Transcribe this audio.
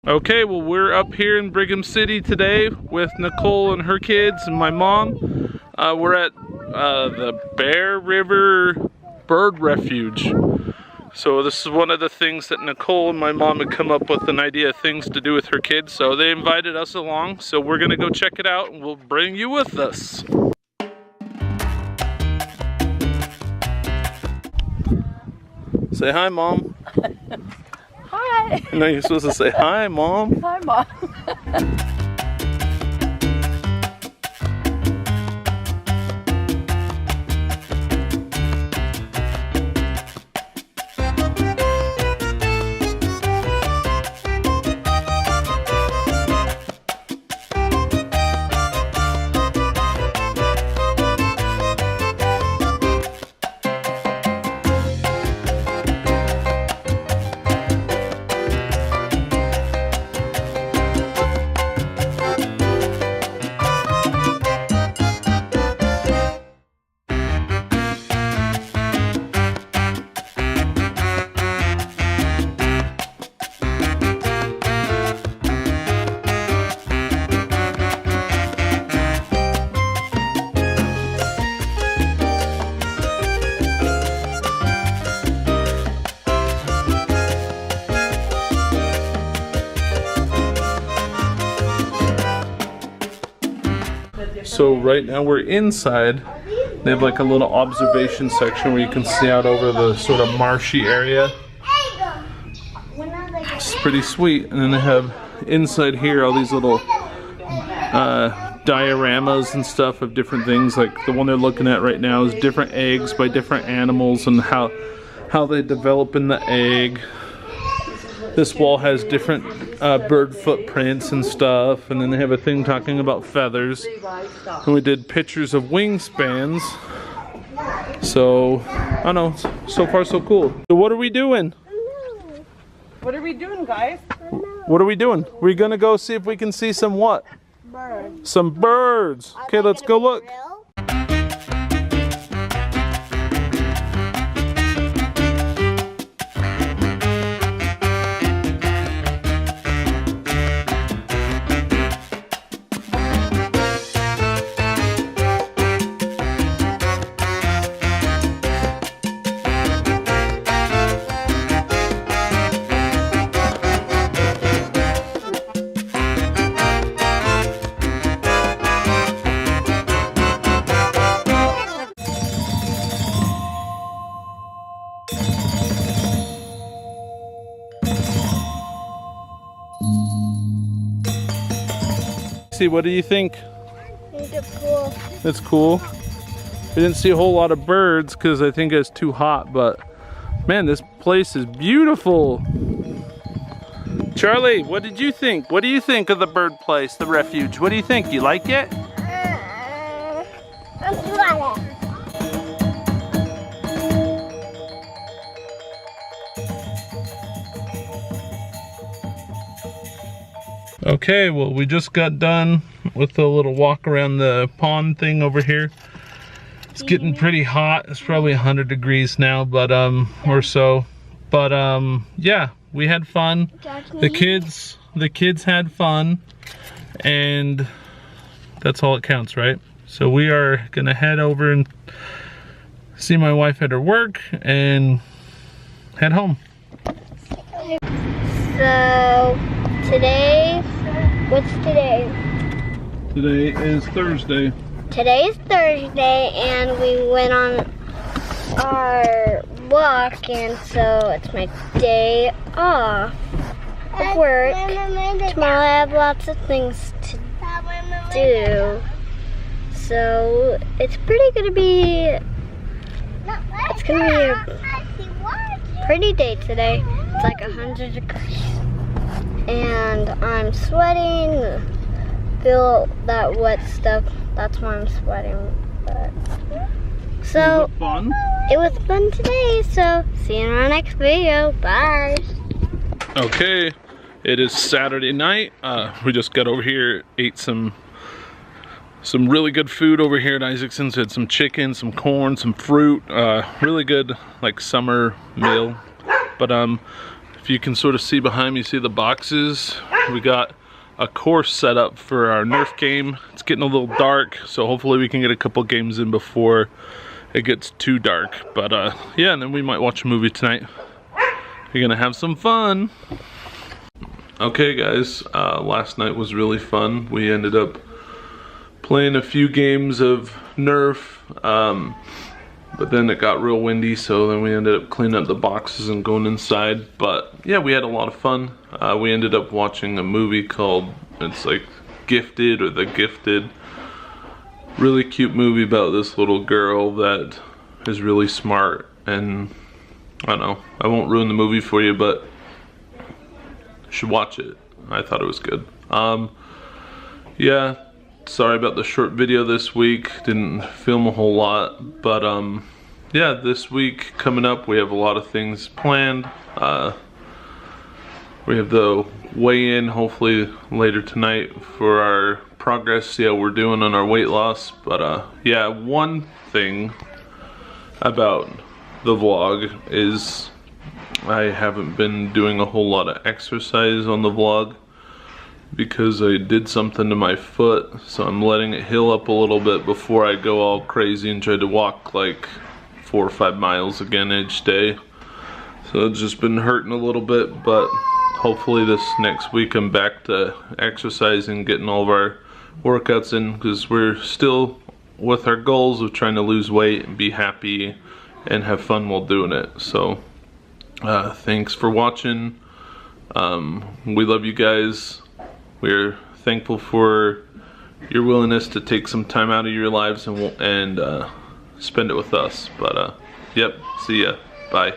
Okay, well, we're up here in Brigham City today with Nicole and her kids and my mom. We're at the Bear River Bird Refuge. So this is one of the things that Nicole and my mom had come up with, an idea of things to do with her kids. So they invited us along. So we're gonna go check it out and we'll bring you with us. Say hi, Mom. Hi. No, you're supposed to say hi, Mom. Hi, Mom. So right now we're inside. They have like a little observation section where you can see out over the sort of marshy area. It's pretty sweet. And then they have inside here all these little dioramas and stuff of different things. Like the one they're looking at right now is different eggs by different animals and how they develop in the egg. This wall has different bird footprints and stuff, and then they have a thing talking about feathers. And we did pictures of wingspans. So, I don't know, so far so cool. So what are we doing? What are we doing, guys? What are we doing? We're gonna go see if we can see some what? Birds. Some birds. Okay, let's go look. See, what do you think? I think it's cool. It's cool. We didn't see a whole lot of birds because I think it's too hot, but man, this place is beautiful. Charlie, what did you think? What do you think of the bird place, the refuge? What do you think? You like it? I'm glad. Okay, well, we just got done with a little walk around the pond thing over here. It's getting pretty hot. It's probably 100 degrees now, but or so. But yeah, we had fun. The kids had fun, and that's all that counts, right? So we are gonna head over and see my wife at her work and head home. So today, what's today? Today is Thursday. Today is Thursday, and we went on our walk, and so it's my day off of work. Tomorrow I have lots of things to do, so it's gonna be a pretty day today. It's like 100 degrees, and I'm sweating. Feel that wet stuff. That's why I'm sweating. But so Was it fun? it was fun today. So see you in our next video. Bye. Okay, it is Saturday night. We just got over here, ate some really good food over here at Isaacson's. We had some chicken, some corn, some fruit. Really good, like, summer meal. But if you can sort of see behind me, see the boxes. we got a course set up for our Nerf game. It's getting a little dark, so hopefully we can get a couple games in before it gets too dark. But yeah, and then we might watch a movie tonight. We're gonna have some fun. Okay guys, last night was really fun. We ended up playing a few games of Nerf, but then it got real windy, so then we ended up cleaning up the boxes and going inside. But yeah, we had a lot of fun. We ended up watching a movie called, it's like Gifted or The Gifted. Really cute movie about this little girl that is really smart, and I don't know, I won't ruin the movie for you, but you should watch it. I thought it was good. Yeah, sorry about the short video this week. Didn't film a whole lot, but yeah, this week coming up we have a lot of things planned. We have the weigh-in hopefully later tonight for our progress, see how we're doing on our weight loss. But yeah, one thing about the vlog is I haven't been doing a whole lot of exercise on the vlog because I did something to my foot, so I'm letting it heal up a little bit before I go all crazy and try to walk like 4 or 5 miles again each day. So it's just been hurting a little bit, but hopefully this next week I'm back to exercising, getting all of our workouts in, because we're still with our goals of trying to lose weight and be happy and have fun while doing it. So thanks for watching. We love you guys. We're thankful for your willingness to take some time out of your lives and spend it with us. But yep, see ya. Bye.